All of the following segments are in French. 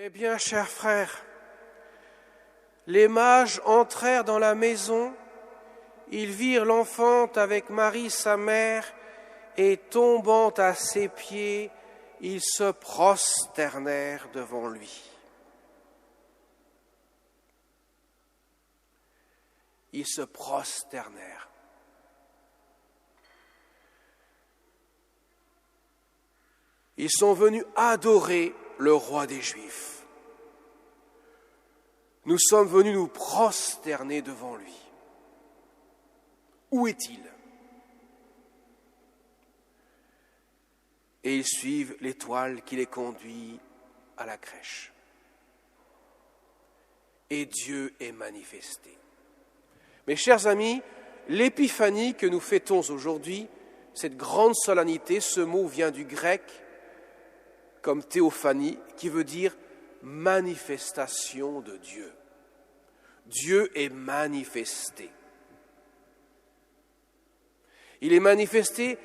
Eh bien, chers frères, les mages entrèrent dans la maison, ils virent l'enfant avec Marie sa mère, et tombant à ses pieds, ils se prosternèrent devant lui. Ils se prosternèrent. Ils sont venus adorer le roi des Juifs. Nous sommes venus nous prosterner devant lui. Où est-il ? Et ils suivent l'étoile qui les conduit à la crèche. Et Dieu est manifesté. Mes chers amis, l'épiphanie que nous fêtons aujourd'hui, cette grande solennité, ce mot vient du grec comme théophanie, qui veut dire manifestation de Dieu. Dieu est manifesté. Il est manifesté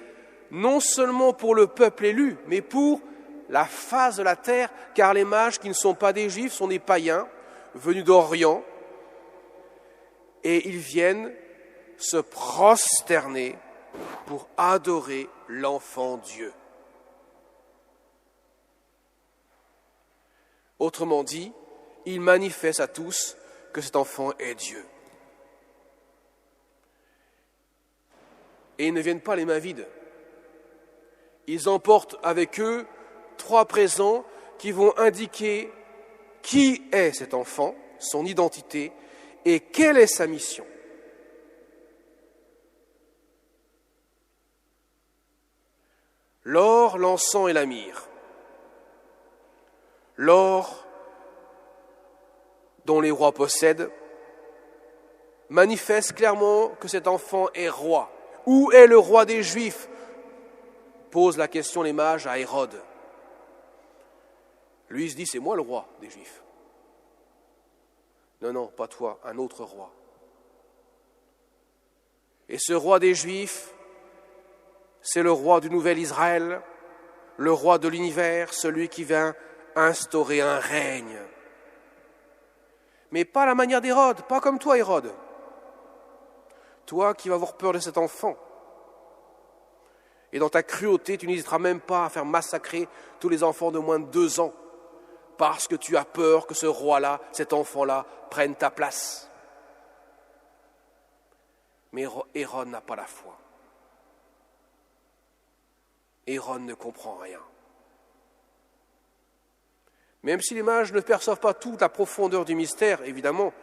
non seulement pour le peuple élu, mais pour la face de la terre, car les mages qui ne sont pas des Juifs sont des païens venus d'Orient, et ils viennent se prosterner pour adorer l'enfant Dieu. Autrement dit, ils manifestent à tous que cet enfant est Dieu. Et ils ne viennent pas les mains vides. Ils emportent avec eux 3 présents qui vont indiquer qui est cet enfant, son identité et quelle est sa mission. L'or, l'encens et la myrrhe. L'or, dont les rois possèdent, manifeste clairement que cet enfant est roi. Où est le roi des Juifs ? Pose la question les mages à Hérode. Lui, il se dit, c'est moi le roi des Juifs. Non, pas toi, un autre roi. Et ce roi des Juifs, c'est le roi du nouvel Israël, le roi de l'univers, celui qui vient instaurer un règne. Mais pas à la manière d'Hérode, pas comme toi, Hérode. Toi qui vas avoir peur de cet enfant. Et dans ta cruauté, tu n'hésiteras même pas à faire massacrer tous les enfants de moins de 2 ans, parce que tu as peur que ce roi-là, cet enfant-là, prenne ta place. Mais Hérode n'a pas la foi. Hérode ne comprend rien. Même si les mages ne perçoivent pas toute la profondeur du mystère, évidemment,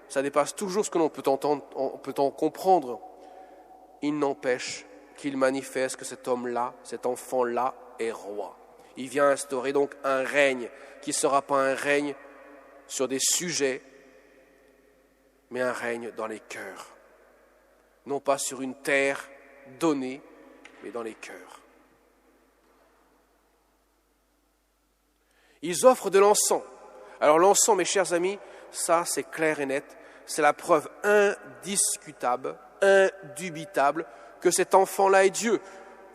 ça dépasse toujours ce que l'on peut entendre, on peut en comprendre. Il n'empêche qu'il manifeste que cet homme-là, cet enfant-là est roi. Il vient instaurer donc un règne qui ne sera pas un règne sur des sujets, mais un règne dans les cœurs. Non pas sur une terre donnée, mais dans les cœurs. Ils offrent de l'encens. Alors l'encens, mes chers amis, ça c'est clair et net, c'est la preuve indiscutable, indubitable, que cet enfant-là est Dieu.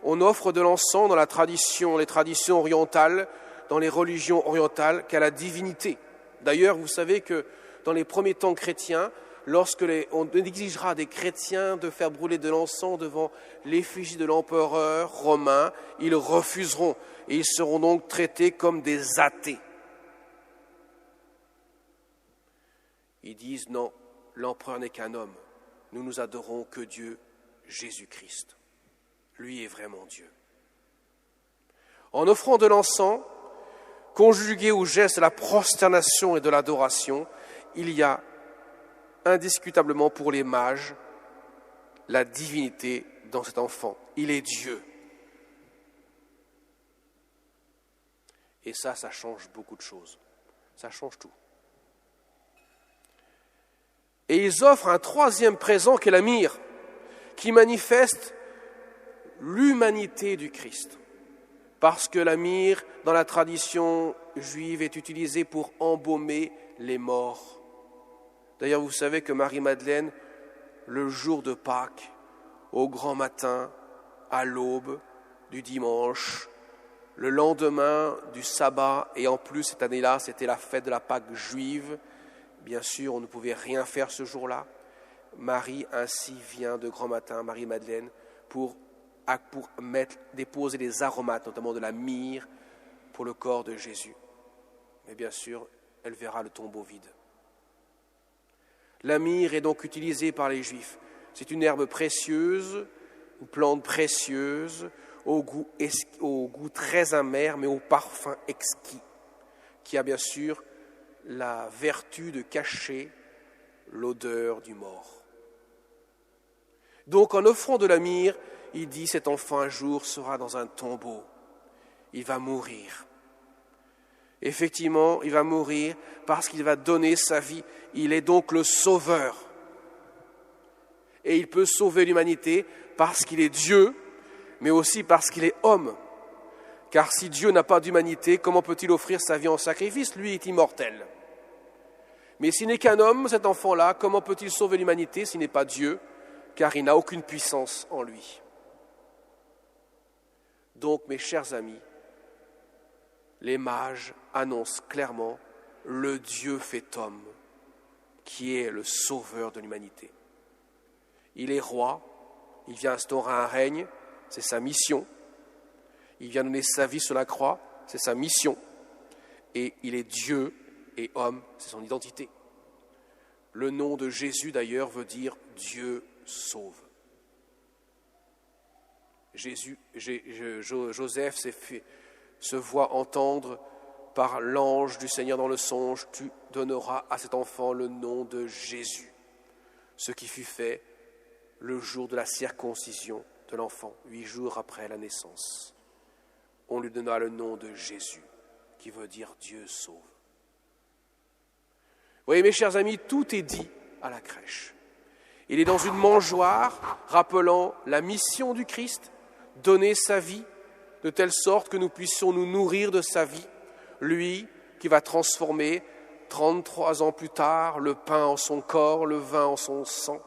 On offre de l'encens dans les traditions orientales, dans les religions orientales, qu'à la divinité. D'ailleurs, vous savez que dans les premiers temps chrétiens, lorsque on exigera des chrétiens de faire brûler de l'encens devant l'effigie de l'empereur romain, ils refuseront et ils seront donc traités comme des athées. Ils disent non, l'empereur n'est qu'un homme, nous nous adorons que Dieu, Jésus-Christ. Lui est vraiment Dieu. En offrant de l'encens, conjugué au geste de la prosternation et de l'adoration, il y a indiscutablement pour les mages la divinité dans cet enfant. Il est Dieu. Et ça change beaucoup de choses. Ça change tout. Et ils offrent un 3e présent qui est la myrrhe, qui manifeste l'humanité du Christ. Parce que la myrrhe, dans la tradition juive, est utilisée pour embaumer les morts. D'ailleurs, vous savez que Marie-Madeleine, le jour de Pâques, au grand matin, à l'aube du dimanche, le lendemain du sabbat, et en plus cette année-là, c'était la fête de la Pâque juive. Bien sûr, on ne pouvait rien faire ce jour-là. Marie ainsi vient de grand matin, Marie-Madeleine, pour déposer des aromates, notamment de la myrrhe, pour le corps de Jésus. Mais bien sûr, elle verra le tombeau vide. La myrrhe est donc utilisée par les Juifs. C'est une herbe précieuse, une plante précieuse, au goût très amer, mais au parfum exquis, qui a bien sûr la vertu de cacher l'odeur du mort. Donc en offrant de la myrrhe, il dit, cet enfant un jour sera dans un tombeau, il va mourir. Effectivement, il va mourir parce qu'il va donner sa vie. Il est donc le sauveur. Et il peut sauver l'humanité parce qu'il est Dieu, mais aussi parce qu'il est homme. Car si Dieu n'a pas d'humanité, comment peut-il offrir sa vie en sacrifice? Lui est immortel. Mais s'il n'est qu'un homme, cet enfant-là, comment peut-il sauver l'humanité s'il n'est pas Dieu? Car il n'a aucune puissance en lui. Donc, mes chers amis, les mages annoncent clairement le Dieu fait homme, qui est le sauveur de l'humanité. Il est roi, il vient instaurer un règne, c'est sa mission. Il vient donner sa vie sur la croix, c'est sa mission. Et il est Dieu et homme, c'est son identité. Le nom de Jésus, d'ailleurs, veut dire Dieu sauve. Joseph se voit entendre par l'ange du Seigneur dans le songe, tu donneras à cet enfant le nom de Jésus, ce qui fut fait le jour de la circoncision de l'enfant, 8 jours après la naissance. On lui donna le nom de Jésus, qui veut dire Dieu sauve. Vous voyez, mes chers amis, tout est dit à la crèche. Il est dans une mangeoire, rappelant la mission du Christ, donner sa vie, de telle sorte que nous puissions nous nourrir de sa vie, lui qui va transformer 33 ans plus tard le pain en son corps, le vin en son sang.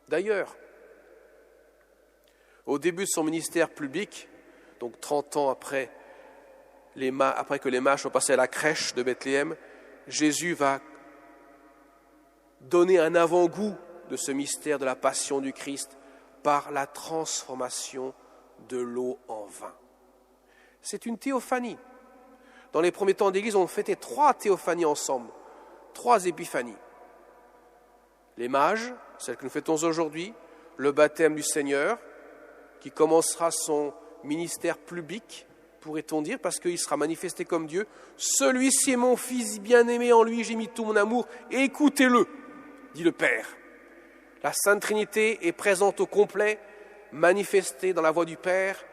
D'ailleurs, au début de son ministère public, donc 30 ans après que les mages soient passés à la crèche de Bethléem, Jésus va donner un avant-goût de ce mystère de la passion du Christ par la transformation de l'eau en vin. C'est une théophanie. Dans les premiers temps d'Église, on fêtait 3 théophanies ensemble, 3 épiphanies. Les mages, celle que nous fêtons aujourd'hui, le baptême du Seigneur, qui commencera son ministère public, pourrait-on dire, parce qu'il sera manifesté comme Dieu. Celui-ci est mon Fils bien-aimé, en lui j'ai mis tout mon amour, écoutez-le, dit le Père. La Sainte Trinité est présente au complet, manifestée dans la voix du Père,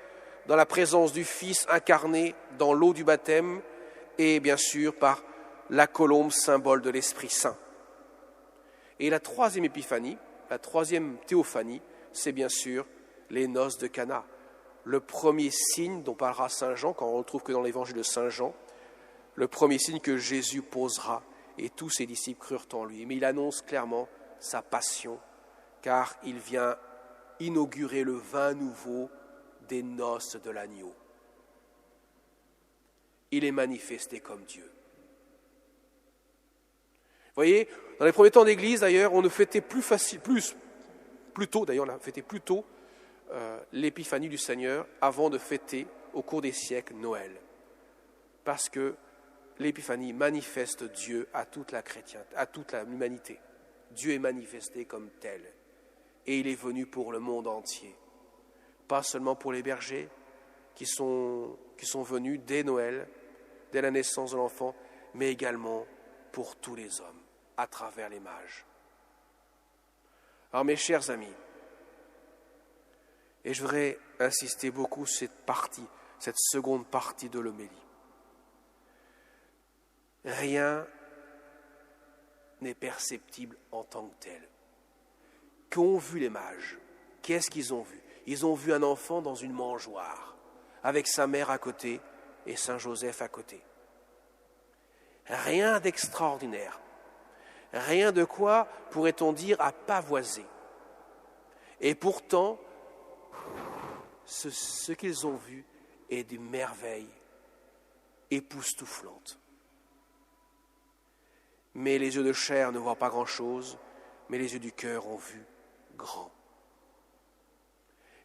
dans la présence du Fils incarné dans l'eau du baptême et bien sûr par la colombe, symbole de l'Esprit Saint. Et la 3e épiphanie, la 3e théophanie, c'est bien sûr les noces de Cana. Le premier signe dont parlera Saint Jean, quand on ne le trouve que dans l'évangile de Saint Jean, le premier signe que Jésus posera, et tous ses disciples crurent en lui. Mais il annonce clairement sa passion, car il vient inaugurer le vin nouveau des noces de l'agneau. Il est manifesté comme Dieu. Vous voyez, dans les premiers temps d'Église, d'ailleurs, on ne fêtait plus tôt l'épiphanie du Seigneur avant de fêter, au cours des siècles, Noël. Parce que l'épiphanie manifeste Dieu à toute la chrétienté, à toute l'humanité. Dieu est manifesté comme tel. Et il est venu pour le monde entier. Pas seulement pour les bergers qui sont venus dès Noël, dès la naissance de l'enfant, mais également pour tous les hommes, à travers les mages. Alors mes chers amis, et je voudrais insister beaucoup sur cette seconde partie de l'homélie. Rien n'est perceptible en tant que tel. Qu'ont vu les mages? Qu'est-ce qu'ils ont vu? Ils ont vu un enfant dans une mangeoire, avec sa mère à côté et Saint Joseph à côté. Rien d'extraordinaire. Rien de quoi, pourrait-on dire, à pavoiser. Et pourtant, ce qu'ils ont vu et des merveilles époustouflantes. Mais les yeux de chair ne voient pas grand-chose, mais les yeux du cœur ont vu grand.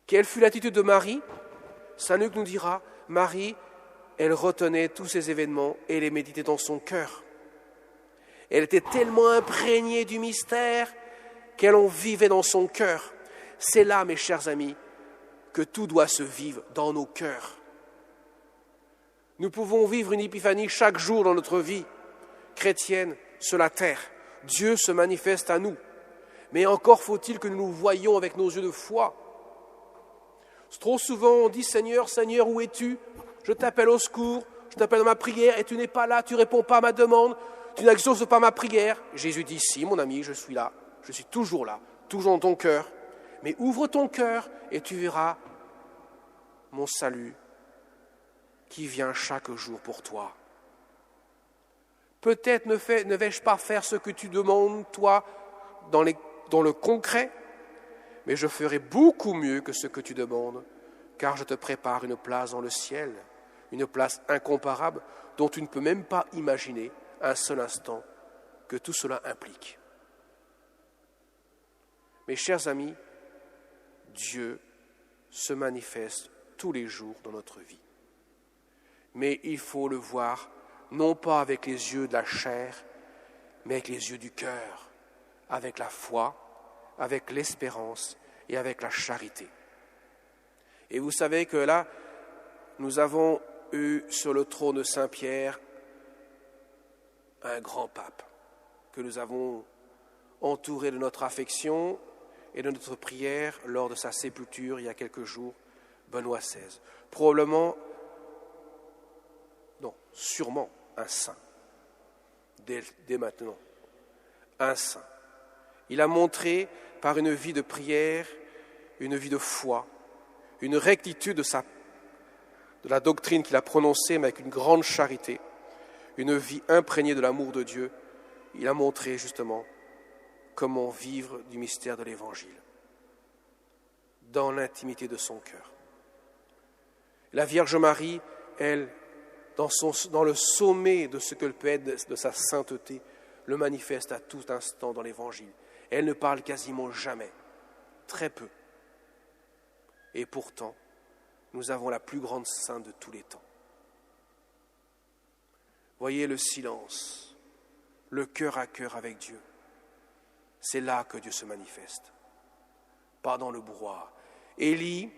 Quelle fut l'attitude de Marie? Saint Luc nous dira, Marie, elle retenait tous ces événements et les méditait dans son cœur. Elle était tellement imprégnée du mystère qu'elle en vivait dans son cœur. C'est là, mes chers amis, que tout doit se vivre dans nos cœurs. Nous pouvons vivre une épiphanie chaque jour dans notre vie chrétienne sur la terre. Dieu se manifeste à nous. Mais encore faut-il que nous nous voyions avec nos yeux de foi. Trop souvent on dit « Seigneur, Seigneur, où es-tu? Je t'appelle au secours, je t'appelle dans ma prière et tu n'es pas là, tu ne réponds pas à ma demande, tu n'exauces pas ma prière. » Jésus dit « Si, mon ami, je suis là, je suis toujours là, toujours dans ton cœur. Mais ouvre ton cœur et tu verras mon salut qui vient chaque jour pour toi. Peut-être ne vais-je pas faire ce que tu demandes, toi, dans le concret, mais je ferai beaucoup mieux que ce que tu demandes, car je te prépare une place dans le ciel, une place incomparable dont tu ne peux même pas imaginer un seul instant que tout cela implique. Mes chers amis, Dieu se manifeste tous les jours dans notre vie. Mais il faut le voir non pas avec les yeux de la chair, mais avec les yeux du cœur, avec la foi, avec l'espérance et avec la charité. Et vous savez que là, nous avons eu sur le trône de Saint-Pierre un grand pape que nous avons entouré de notre affection et de notre prière lors de sa sépulture il y a quelques jours, Benoît XVI. Probablement, non, sûrement un saint, dès maintenant, un saint. Il a montré par une vie de prière, une vie de foi, une rectitude de la doctrine qu'il a prononcée, mais avec une grande charité, une vie imprégnée de l'amour de Dieu. Il a montré justement comment vivre du mystère de l'Évangile dans l'intimité de son cœur. La Vierge Marie, elle, dans le sommet de ce que peut être de sa sainteté, le manifeste à tout instant dans l'Évangile. Elle ne parle quasiment jamais, très peu. Et pourtant, nous avons la plus grande sainte de tous les temps. Voyez le silence, le cœur à cœur avec Dieu. C'est là que Dieu se manifeste, pas dans le brouhaha. Élie,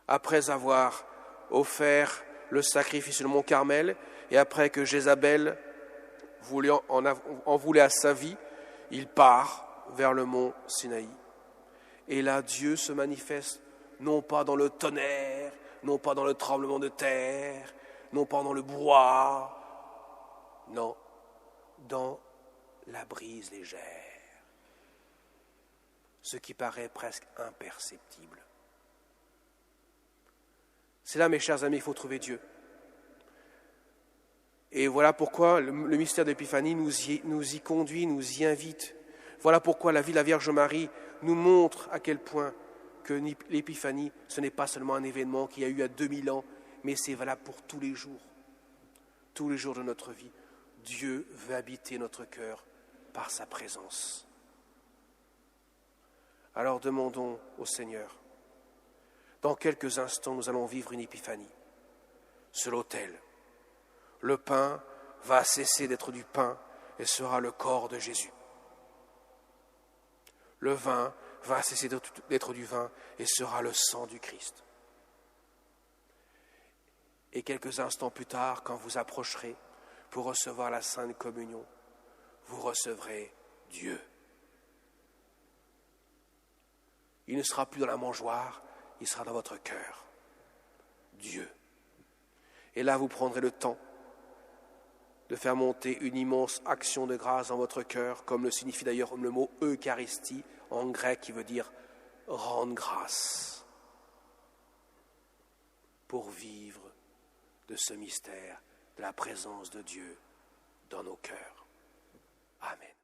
après avoir offert le sacrifice sur le mont Carmel, et après que Jézabel en voulait à sa vie, il part vers le mont Sinaï. Et là, Dieu se manifeste non pas dans le tonnerre, non pas dans le tremblement de terre, non pas dans le brouhaha, non, dans la brise légère, ce qui paraît presque imperceptible. C'est là, mes chers amis, il faut trouver Dieu. Et voilà pourquoi le mystère de l'Épiphanie nous y conduit, nous y invite. Voilà pourquoi la vie de la Vierge Marie nous montre à quel point que l'Épiphanie, ce n'est pas seulement un événement qu'il y a eu il y a 2000 ans, mais c'est valable pour tous les jours de notre vie. Dieu veut habiter notre cœur par sa présence. Alors demandons au Seigneur. Dans quelques instants, nous allons vivre une épiphanie. Sur l'autel, le pain va cesser d'être du pain et sera le corps de Jésus. Le vin va cesser d'être du vin et sera le sang du Christ. Et quelques instants plus tard, quand vous approcherez pour recevoir la Sainte Communion, vous recevrez Dieu. Il ne sera plus dans la mangeoire, il sera dans votre cœur. Dieu. Et là, vous prendrez le temps de faire monter une immense action de grâce dans votre cœur, comme le signifie d'ailleurs le mot Eucharistie en grec, qui veut dire rendre grâce, pour vivre de ce mystère de la présence de Dieu dans nos cœurs. Amen.